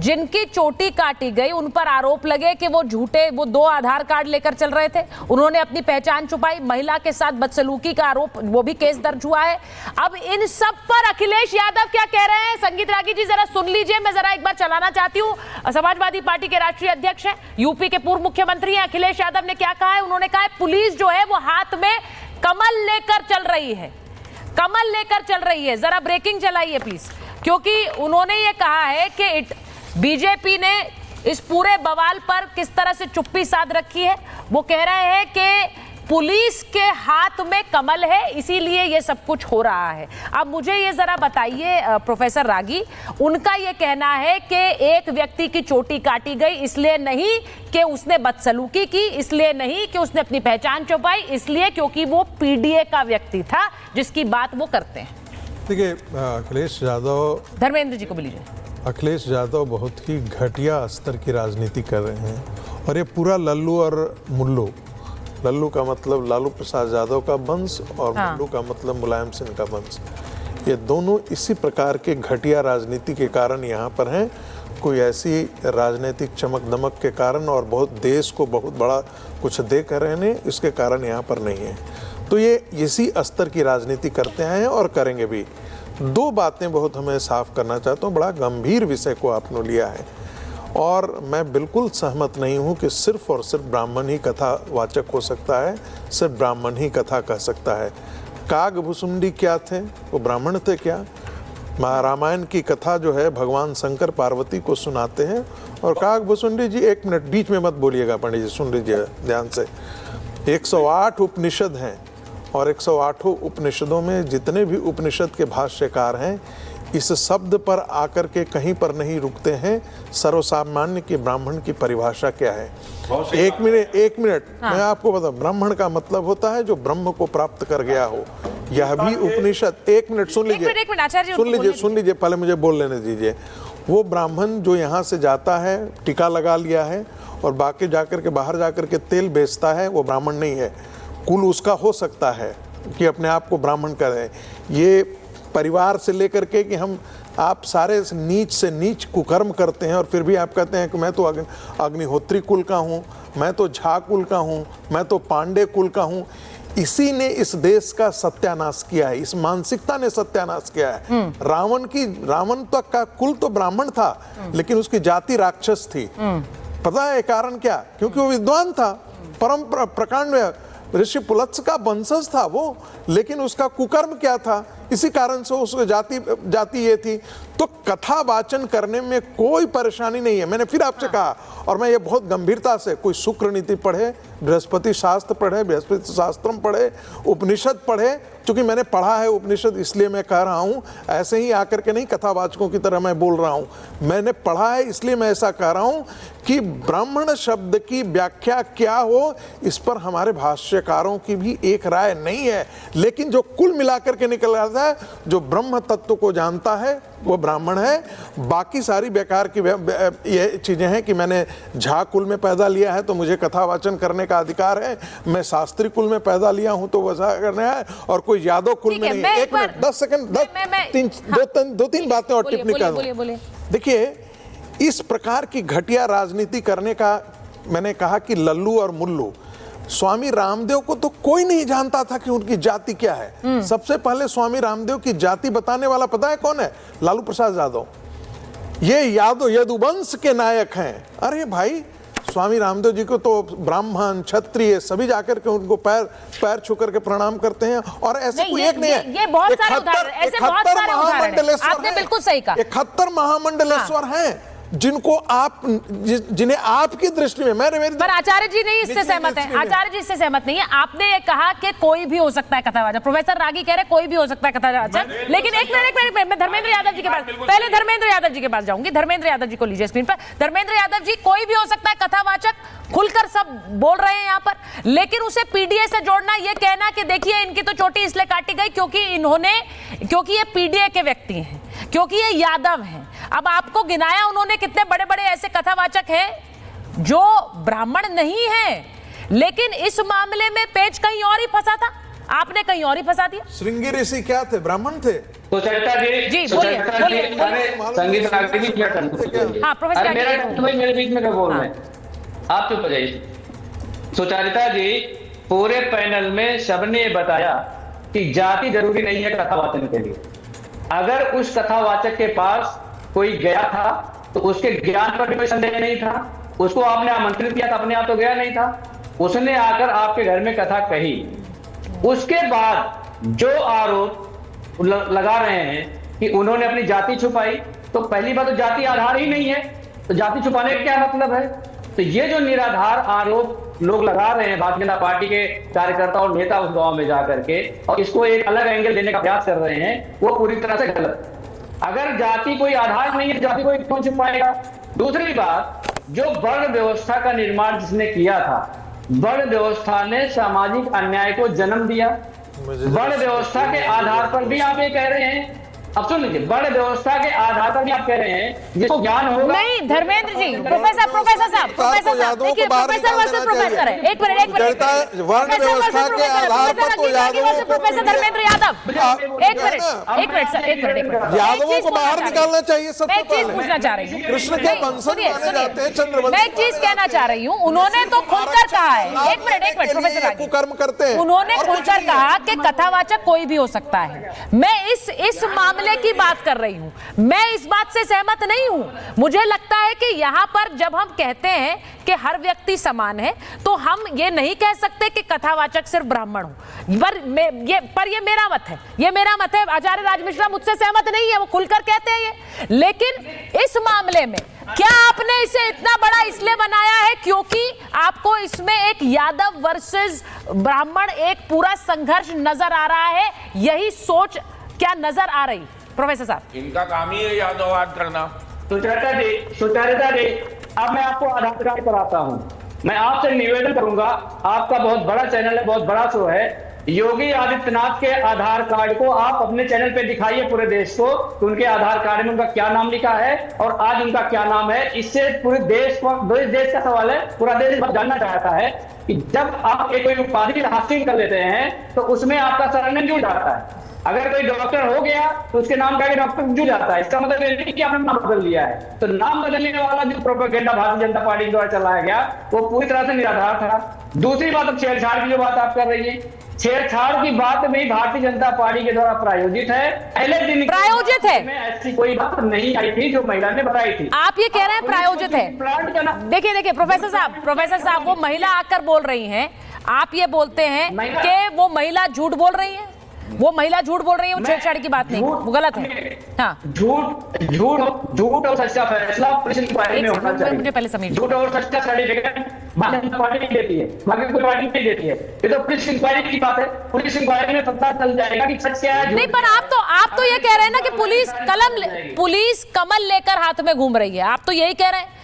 जिनकी चोटी काटी गई उन पर आरोप लगे कि वो झूठे, वो 2 आधार कार्ड लेकर चल रहे थे, उन्होंने अपनी पहचान छुपाई, महिला के साथ बदसलूकी का आरोप, वो भी केस दर्ज हुआ है। अब इन सब पर अखिलेश यादव क्या कह रहे हैं, संगीत रागी जी जरा सुन लीजिए। मैं जरा एक बार चलाना चाहती हूँ। समाजवादी पार्टी के राष्ट्रीय अध्यक्ष हैं, यूपी के पूर्व मुख्यमंत्री हैं, अखिलेश यादव ने क्या कहा है। उन्होंने कहा है पुलिस जो है वो हाथ में कमल लेकर चल रही है, कमल लेकर चल रही है। जरा ब्रेकिंग चलाइए प्लीज, क्योंकि उन्होंने ये कहा है कि बीजेपी ने इस पूरे बवाल पर किस तरह से चुप्पी साध रखी है। वो कह रहे हैं कि पुलिस के हाथ में कमल है, इसीलिए ये सब कुछ हो रहा है। अब मुझे ये जरा बताइए प्रोफेसर रागी, उनका ये कहना है कि एक व्यक्ति की चोटी काटी गई इसलिए नहीं कि उसने बदसलूकी की, इसलिए नहीं कि उसने अपनी पहचान छुपाई, इसलिए क्योंकि वो पीडीए का व्यक्ति था जिसकी बात वो करते हैं। देखिए अखिलेश यादव, धर्मेंद्र जी को बोलिए। अखिलेश यादव बहुत ही घटिया स्तर की राजनीति कर रहे हैं और ये पूरा लल्लू और मुल्लू, लल्लू का मतलब लालू प्रसाद यादव का वंश और मुल्लू का मतलब मुलायम सिंह का वंश, ये दोनों इसी प्रकार के घटिया राजनीति के कारण यहाँ पर हैं। कोई ऐसी राजनीतिक चमक दमक के कारण और बहुत देश को बहुत बड़ा कुछ दे कर रहने इसके कारण यहाँ पर नहीं है। तो ये इसी स्तर की राजनीति करते हैं और करेंगे भी। 2 बातें बहुत हमें साफ करना चाहता हूँ। बड़ा गंभीर विषय को आपने लिया है और मैं बिल्कुल सहमत नहीं हूँ कि सिर्फ और सिर्फ ब्राह्मण ही कथावाचक हो सकता है, सिर्फ ब्राह्मण ही कथा कह सकता है। कागभुसुंडी क्या थे, वो ब्राह्मण थे क्या? रामायण की कथा जो है भगवान शंकर पार्वती को सुनाते हैं और कागभुसुंडी जी, 1 मिनट बीच में मत बोलिएगा पंडित जी, सुन लीजिए ध्यान से। 108 उपनिषद हैं और 108 उपनिषदों में जितने भी उपनिषद के भाष्यकार हैं इस शब्द पर आकर के कहीं पर नहीं रुकते हैं सर्वसामान्य की ब्राह्मण की परिभाषा क्या है। 1 मिनट हाँ। मैं आपको बताऊं, ब्राह्मण का मतलब होता है जो ब्रह्म को प्राप्त कर गया हो। यह भी उपनिषद, 1 मिनट सुन लीजिए, सुन लीजिए, पहले मुझे बोल लेने दीजिए। वो ब्राह्मण जो यहाँ से जाता है, टीका लगा लिया है और बाकी जाकर के बाहर जाकर के तेल बेचता है, वो ब्राह्मण नहीं है। कुल उसका हो सकता है कि अपने आप को ब्राह्मण करें। ये परिवार से लेकर के कि हम आप सारे नीच से नीच कुकर्म करते हैं और फिर भी आप कहते हैं कि मैं तो अग्निहोत्री कुल का हूँ, मैं तो झा कुल का हूँ, मैं तो पांडे कुल का हूँ। इसी ने इस देश का सत्यानाश किया है, इस मानसिकता ने सत्यानाश किया है। रावण तक का कुल तो ब्राह्मण था लेकिन उसकी जाति राक्षस थी। पता है कारण क्या? क्योंकि वो विद्वान था, परम प्रकांड ऋषि पुलत्स्य का वंशज था वो, लेकिन उसका कुकर्म क्या था, इसी कारण से उसको जाति ये थी। तो कथा वाचन करने में कोई परेशानी नहीं है। मैंने फिर आपसे कहा और मैं ये बहुत गंभीरता से, कोई शुक्र नीति पढ़े, बृहस्पति शास्त्र पढ़े, बृहस्पति शास्त्रम पढ़े, उपनिषद पढ़े, क्योंकि मैंने पढ़ा है उपनिषद इसलिए मैं कह रहा हूँ, ऐसे ही आकर के नहीं कथावाचकों की तरह मैं बोल रहा हूँ। मैंने पढ़ा है इसलिए मैं ऐसा कह रहा हूँ कि ब्राह्मण शब्द की व्याख्या क्या हो इस पर हमारे भाष्यकारों की भी एक राय नहीं है। लेकिन जो कुल मिलाकर के निकल आता है, जो ब्रह्म तत्व को जानता है वो ब्राह्मण है। बाकी सारी बेकार की ये चीजें हैं कि मैंने झा कुल में पैदा लिया है तो मुझे कथावाचन करने का अधिकार है, मैं शास्त्री कुल में पैदा लिया हूं तो वैसा करना है, और कोई यादव कुल में नहीं। 1 मिनट 10 सेकंड, 2-3 बातें और टिप्पणी कर दूं। देखिए, इस प्रकार की घटिया राजनीति करने का मैंने कहा कि लल्लू और मुल्लू, स्वामी रामदेव को तो कोई नहीं जानता था कि उनकी जाति क्या है। सबसे पहले स्वामी रामदेव की जाति बताने वाला पता है कौन है? लालू प्रसाद यादव। ये यदुवंश के नायक हैं। अरे भाई, स्वामी रामदेव जी को तो ब्राह्मण क्षत्रिय सभी जाकर के उनको पैर छू करके प्रणाम करते हैं। और ऐसे कोई एक नहीं है, ये बहुत सारे उदाहरण, ऐसे बहुत सारे उदाहरण हैं। आपने बिल्कुल सही कहा। 71 महामंडलेश्वर हैं जिनको जिन्हें आपकी दृष्टि में पर आचार्य जी नहीं इससे सहमत है। आचार्य जी इससे सहमत नहीं है। आपने ये कहा कि कोई भी हो सकता है कथावाचक, प्रोफेसर रागी कह रहे कोई भी हो सकता है कथावाचक, लेकिन एक मिनट मैं धर्मेंद्र यादव जी के पास, पहले धर्मेंद्र यादव जी के पास जाऊंगी। धर्मेंद्र यादव जी को लीजिए स्क्रीन पर। धर्मेंद्र यादव जी, कोई भी हो सकता है कथावाचक, खुलकर सब बोल रहे हैं यहाँ पर, लेकिन उसे पीडीए से जोड़ना, ये कहना कि देखिए इनकी तो चोटी इसलिए काटी गई क्योंकि ये पीडीए के व्यक्ति हैं, क्योंकि ये यादव हैं। अब आपको गिनाया उन्होंने कितने बड़े बड़े ऐसे कथावाचक हैं जो ब्राह्मण नहीं हैं, लेकिन इस मामले में पेच कहीं और ही फंसा था। आपने कहीं और ही फंसा दिया। श्रृंगी ऋषि क्या थे, ब्राह्मण थे? सुचरिता जी, जी, सुचरिता बोलिए, जी, बोलिए। अरे संगीत नागरी भी क्या करना? हाँ, प्रोफेसर अरे मेरा आगे। तुम्हें मेरे बीच में क्या बोल हाँ। रहे हैं? आप चुप हो जाइए। सुचरिता जी, पूरे पैनल में सबने बताया कि जाति जरूरी नहीं है कथावाचन के लिए। अगर उस कथावाचक के पास कोई गया था तो उसके ज्ञान पर भी कोई संदेह नहीं था। उसको आपने आमंत्रित किया था, अपने आप तो गया नहीं था। उसने आकर आपके घर में कथा कही। उसके बाद जो आरोप लगा रहे हैं कि उन्होंने अपनी जाति छुपाई, तो पहली बात तो जाति आधार ही नहीं है, तो जाति छुपाने का क्या मतलब है? तो ये जो निराधार आरोप लोग लगा रहे हैं भारतीय जनता पार्टी के कार्यकर्ता और नेता उस गांव में जाकर के, और इसको एक अलग एंगल देने का प्रयास कर रहे हैं, वो पूरी तरह से गलत। अगर जाति कोई आधार नहीं है, जाति कोई क्यों छुपाएगा? दूसरी बात, जो वर्ण व्यवस्था का निर्माण जिसने किया था, वर्ण व्यवस्था ने सामाजिक अन्याय को जन्म दिया। वर्ण व्यवस्था के आधार पर भी आप ये कह रहे हैं, अब सुन लीजिए, वर्ण व्यवस्था के आधार पर भी आप कह रहे हैं जिसको ज्ञान होगा। नहीं धर्मेंद्र जी, प्रोफेसर साहब, देखिए प्रोफेसर वर्सेस प्रोफेसर है। एक मिनट वर्ण व्यवस्था के आधार पर तो यादवों प्रोफेसर धर्मेंद्र यादव, एक मिनट सर, एक मिनट। यादवों को बाहर निकालना चाहिए सबसे मैं एक चीज पहले। पूछना चाह रही हूँ, कृष्ण के वंशज माने जाते हैं चंद्रवंशी। मैं एक चीज कहना चाह रही हूँ, उन्होंने तो खुलकर कहा है, एक मिनट प्रोफेसर आगे, कुकर्म करते हैं। उन्होंने खुलकर कहा कि कथावाचक कोई भी हो सकता है। मैं इस मामले की बात कर रही हूं, मैं इस बात से सहमत नहीं हूं। मुझे लगता है कि यहां पर जब हम कहते हैं कि हर व्यक्ति समान है, तो हम ये नहीं कह सकते कि कथावाचक सिर्फ ब्राह्मण हो। पर ये मेरा मत है, ये मेरा मत है। आचार्य राज मिश्रा मुझसे सहमत नहीं है, वो खुलकर कहते हैं ये। लेकिन इस मामले में क्या आपने इसे इतना बड़ा इसलिए बनाया है क्योंकि आपको इसमें एक यादव वर्सेस ब्राह्मण एक पूरा संघर्ष नजर आ रहा है? यही सोच क्या नजर आ रही प्रोफेसर साहब? इनका काम ही है यादववाद करना। सुचरिता जी, अब मैं आपको आधार कार्ड कराता हूं। मैं आपसे निवेदन करूंगा, आपका बहुत बड़ा चैनल है, बहुत बड़ा शो है, योगी आदित्यनाथ के आधार कार्ड को आप अपने चैनल पे दिखाइए पूरे देश को कि उनके आधार कार्ड में उनका क्या नाम लिखा है और आज उनका क्या नाम है। इससे पूरे देश को, देश का सवाल है, पूरा देश जानना चाहता है कि जब आप एक कोई उपाधि हासिल कर लेते हैं तो उसमें आपका सरनेम जुड़ जाता है। अगर कोई डॉक्टर हो गया तो उसके नाम का डॉक्टर जुड़ जाता है। इसका मतलब ये नहीं कि आपने नाम बदल लिया है। तो नाम बदलने वाला जो प्रोपेगेंडा भारतीय जनता पार्टी द्वारा चलाया गया वो पूरी तरह से निराधार था। दूसरी बात, अब छेड़छाड़ की जो बात आप कर रही है, छेड़छाड़ की बात भी भारतीय जनता पार्टी के द्वारा प्रायोजित है। पहले दिन प्रायोजित है, ऐसी कोई बात नहीं आई थी जो महिला ने बताई थी। आप ये कह रहे हैं प्रायोजित है? देखिए प्रोफेसर साहब, वो महिला आकर बोल रही हैं, आप ये बोलते हैं कि वो महिला झूठ बोल रही है, वो महिला झूठ बोल रही है, वो छेड़छाड़ की बात नहीं, वो गलत है। हाँ, झूठ और सच्चा फैसला पुलिस इंक्वायरी में होना चाहिए। मुझे पहले समझिए, झूठ और सच्चा सर्टिफिकेट भारतीय जनता पार्टी नहीं देती है, बाकी कोई पार्टी नहीं देती है। ये तो पुलिस इंक्वायरी की बात है, पुलिस इंक्वायरी में पता चल जाएगा कि सच क्या है। नहीं, पर आप तो ये कह रहे हैं ना कि पुलिस कमल लेकर हाथ में घूम रही है, आप तो यही कह रहे हैं।